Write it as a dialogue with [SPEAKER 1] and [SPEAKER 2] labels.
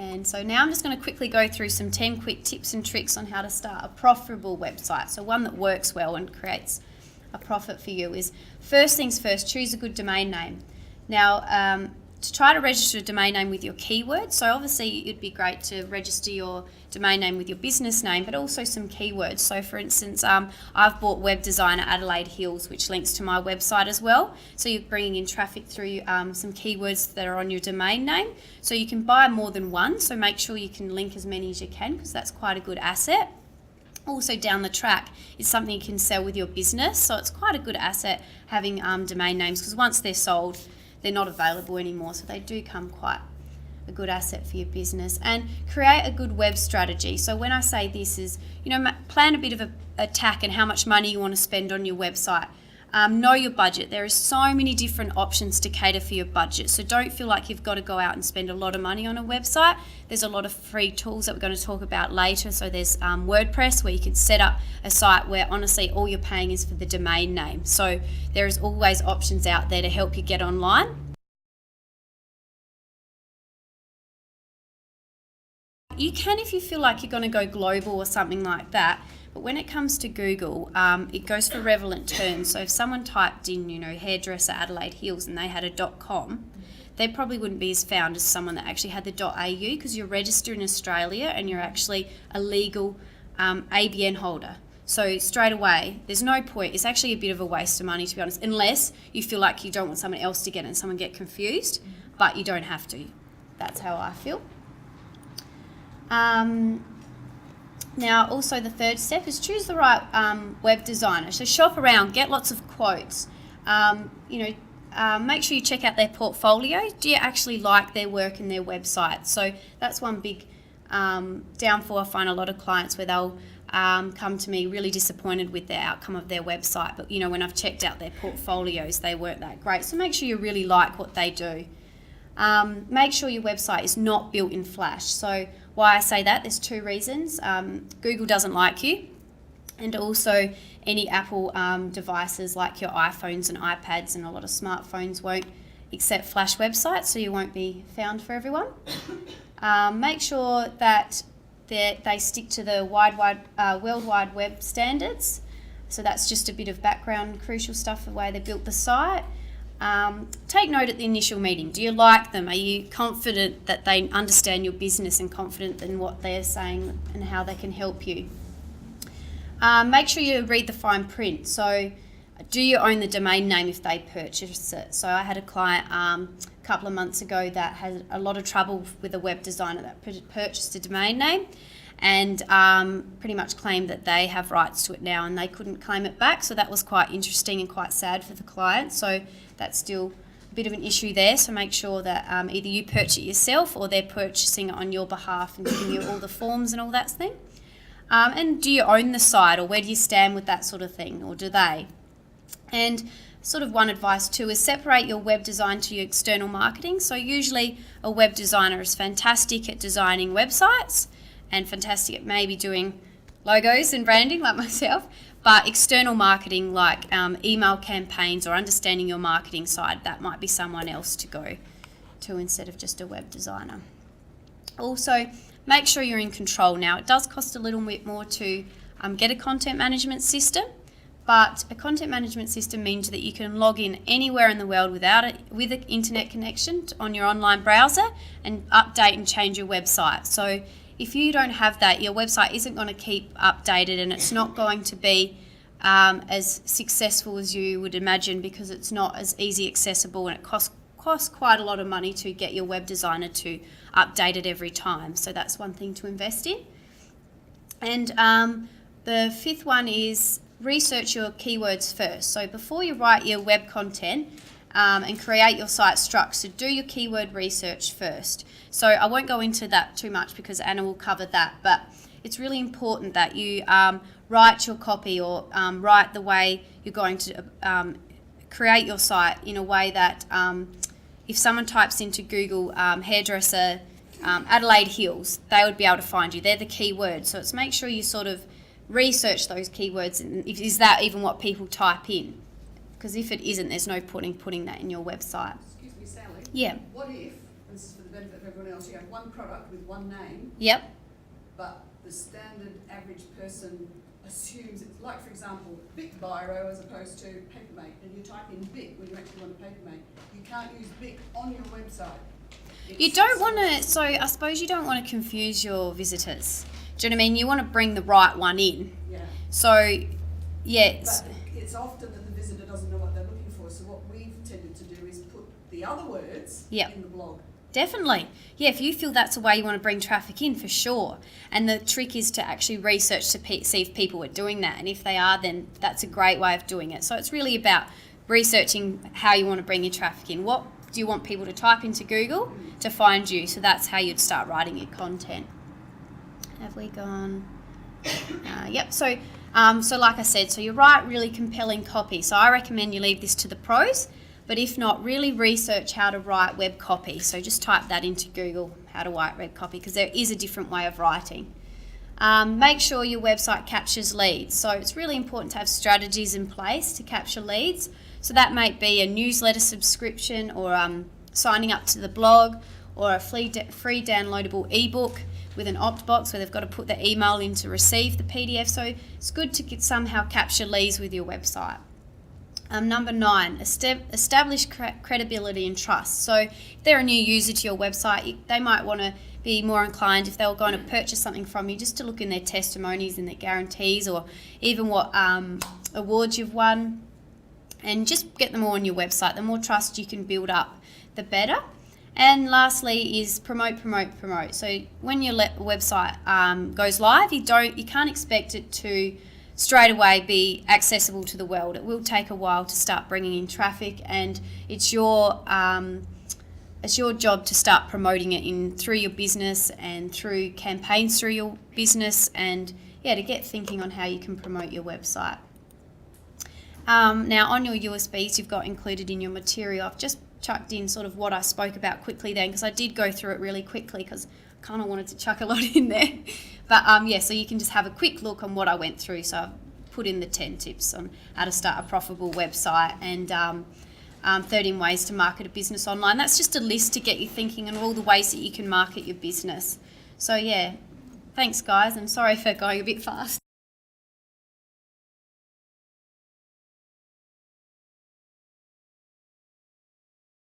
[SPEAKER 1] And so now I'm just going to quickly go through some 10 quick tips and tricks on how to start a profitable website. So one that works well and creates a profit for you is, first things first, choose a good domain name. Now, to try to register a domain name with your keywords, so obviously it'd be great to register your domain name with your business name, but also some keywords. So for instance, I've bought Web Designer Adelaide Hills, which links to my website as well. So you're bringing in traffic through some keywords that are on your domain name. So you can buy more than one, so make sure you can link as many as you can, because that's quite a good asset. Also down the track is something you can sell with your business, so it's quite a good asset having domain names, because once they're sold, they're not available anymore, so they do come quite a good asset for your business. And create a good web strategy. So when I say this is, plan a bit of a attack and how much money you want to spend on your website. Know your budget. There are so many different options to cater for your budget, so don't feel like you've got to go out and spend a lot of money on a website. There's a lot of free tools that we're going to talk about later. So there's WordPress, where you can set up a site where honestly all you're paying is for the domain name. So there is always options out there to help you get online. You can if you feel like you're going to go global or something like that. But when it comes to Google, it goes for relevant terms. So if someone typed in, hairdresser Adelaide Hills and they had a .com, they probably wouldn't be as found as someone that actually had the .au, because you're registered in Australia and you're actually a legal ABN holder. So straight away, there's no point. It's actually a bit of a waste of money, to be honest, unless you feel like you don't want someone else to get it and someone get confused, but you don't have to. That's how I feel. Now, also the third step is choose the right web designer. So shop around, get lots of quotes. Make sure you check out their portfolio. Do you actually like their work and their website? So that's one big downfall I find a lot of clients, where they'll come to me really disappointed with the outcome of their website. But when I've checked out their portfolios, they weren't that great. So make sure you really like what they do. Make sure your website is not built in Flash. So why I say that, there's two reasons. Google doesn't like you, and also any Apple devices like your iPhones and iPads and a lot of smartphones won't accept Flash websites, so you won't be found for everyone. Make sure that they stick to the World Wide Web standards. So that's just a bit of background, crucial stuff, the way they built the site. Take note at the initial meeting. Do you like them? Are you confident that they understand your business and confident in what they're saying and how they can help you? Make sure you read the fine print. So do you own the domain name if they purchase it? So I had a client a couple of months ago that had a lot of trouble with a web designer that purchased a domain name, and pretty much claimed that they have rights to it now and they couldn't claim it back. So that was quite interesting and quite sad for the client. So that's still a bit of an issue there. So make sure that either you purchase it yourself or they're purchasing it on your behalf and giving you all the forms and all that thing. And do you own the site, or where do you stand with that sort of thing, or do they? And sort of one advice too is separate your web design to your external marketing. So usually a web designer is fantastic at designing websites and fantastic at maybe doing logos and branding like myself, but external marketing like email campaigns or understanding your marketing side, that might be someone else to go to instead of just a web designer. Also, make sure you're in control. Now, it does cost a little bit more to get a content management system, but a content management system means that you can log in anywhere in the world with an internet connection on your online browser and update and change your website. So if you don't have that, your website isn't going to keep updated, and it's not going to be as successful as you would imagine, because it's not as easy accessible, and it costs quite a lot of money to get your web designer to update it every time. So that's one thing to invest in. And the fifth one is research your keywords first. So before you write your web content and create your site structure, do your keyword research first. So I won't go into that too much because Anna will cover that, but it's really important that you write your copy, or write the way you're going to create your site in a way that if someone types into Google hairdresser Adelaide Hills, they would be able to find you. They're the keywords. So it's make sure you sort of research those keywords, and is that even what people type in? Because if it isn't, there's no point in putting that in your website.
[SPEAKER 2] Excuse me, Sally.
[SPEAKER 1] Yeah.
[SPEAKER 2] What if, this is for the benefit of everyone else, you have one product with one name,
[SPEAKER 1] Yep.
[SPEAKER 2] but the standard average person assumes it's like, for example, Bic Biro as opposed to Papermate, and you type in Bic when you actually want a Papermate. You can't use Bic on your website.
[SPEAKER 1] You don't want to, so I suppose you don't want to confuse your visitors. Do you know what I mean? You want to bring the right one in.
[SPEAKER 2] Yeah.
[SPEAKER 1] So, yeah.
[SPEAKER 2] But it's often that the visitor doesn't know what they're looking for, so what we've tended to do is put the other words in the blog.
[SPEAKER 1] Definitely. Yeah, if you feel that's the way you want to bring traffic in, for sure. And the trick is to actually research to see if people are doing that. And if they are, then that's a great way of doing it. So it's really about researching how you want to bring your traffic in. What do you want people to type into Google to find you? So that's how you'd start writing your content. Have we gone? Yep. So like I said, so you write really compelling copy. So I recommend you leave this to the pros. But if not, really research how to write web copy. So just type that into Google, how to write web copy, because there is a different way of writing. Make sure your website captures leads. So it's really important to have strategies in place to capture leads. So that might be a newsletter subscription, or signing up to the blog, or a free downloadable ebook with an opt box where they've got to put their email in to receive the PDF. So it's good to somehow capture leads with your website. Number 9, establish credibility and trust. So if they're a new user to your website, they might want to be more inclined, if they were going to purchase something from you, just to look in their testimonies and their guarantees, or even what awards you've won, and just get them all on your website. The more trust you can build up, the better. And lastly is promote. So when your website goes live, you can't expect it to straight away be accessible to the world. It will take a while to start bringing in traffic, and it's your job to start promoting it through your business and through campaigns through your business, and to get thinking on how you can promote your website. Now on your USBs you've got included in your material, I've just chucked in sort of what I spoke about quickly then, because I did go through it really quickly because I kind of wanted to chuck a lot in there. But so you can just have a quick look on what I went through. So I've put in the 10 tips on how to start a profitable website, and 13 ways to market a business online. That's just a list to get you thinking on all the ways that you can market your business. So thanks guys. I'm sorry for going a bit fast.